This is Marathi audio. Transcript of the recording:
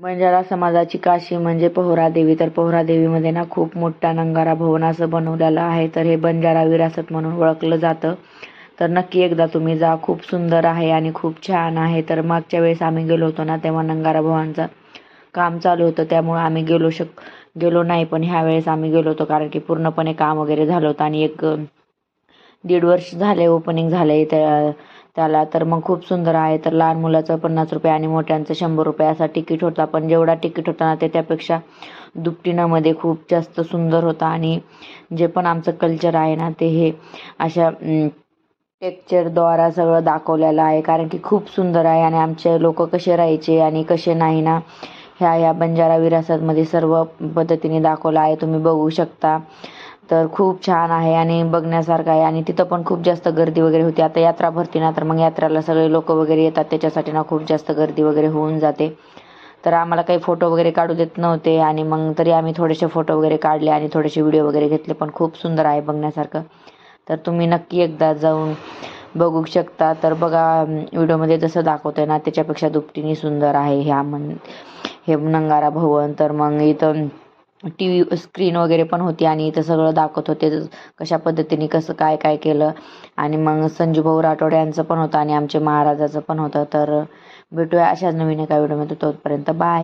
बंजारा समाजाची काशी म्हणजे पोहरादेवी. तर पोहरादेवीमध्ये ना खूप मोठा नंगारा भवन असं बनवलेलं आहे. तर हे बंजारा विरासत म्हणून ओळखलं जातं. तर नक्की एकदा तुम्ही जा, खूप सुंदर आहे आणि खूप छान आहे. तर मागच्या वेळेस आम्ही गेलो होतो ना, तेव्हा नंगारा भवनचं काम चालू होतं, त्यामुळे आम्ही गेलो नाही. पण ह्या वेळेस आम्ही गेलो होतो, कारण की पूर्णपणे काम वगैरे झालं होतं आणि 1-1.5 वर्ष झाले ओपनिंग झाले त्याला. तर मग खूप सुंदर आहे. तर लहान मुलाचं 50 रुपये आणि मोठ्यांचं 100 रुपये असा तिकीट होता. पण जेवढा तिकीट होता ना, ते त्यापेक्षा दुपटीनं खूप जास्त सुंदर होता. आणि जे पण आमचं कल्चर आहे ना, ते हे अशा टेक्चरद्वारा सगळं दाखवलेलं आहे. कारण की खूप सुंदर आहे आणि आमचे लोक कसे राहायचे आणि कसे नाही ना, ह्या बंजारा विरासतमध्ये सर्व पद्धतीने दाखवलं आहे. तुम्ही बघू शकता. तर खूप छान आहे आणि बघण्यासारखं आहे. आणि तिथं पण खूप जास्त गर्दी वगैरे होती. आता यात्रा भरती ना, तर मग यात्रेला सगळे लोक वगैरे येतात, त्याच्यासाठी ना खूप जास्त गर्दी वगैरे होऊन जाते. तर आम्हाला काही फोटो वगैरे काढू देत नव्हते आणि मग तरी आम्ही थोडेसे फोटो वगैरे काढले आणि थोडेसे व्हिडिओ वगैरे घेतले. पण खूप सुंदर आहे बघण्यासारखं. तर तुम्ही नक्की एकदा जाऊन बघू शकता. तर बघा, व्हिडिओमध्ये जसं दाखवतंय ना, त्याच्यापेक्षा दुपटीने सुंदर आहे हे नंगारा भवन. तर मग इथं TV स्क्रीन वगैरे पण होती आणि इथं सगळं दाखवत होते, कशा पद्धतीने कसं काय काय केलं. आणि मग संजूभाऊ राठोड यांचं पण होतं आणि आमचे महाराजाचं पण होतं. तर भेटूया अशाच नवीन एका व्हिडिओमध्ये. तोपर्यंत बाय.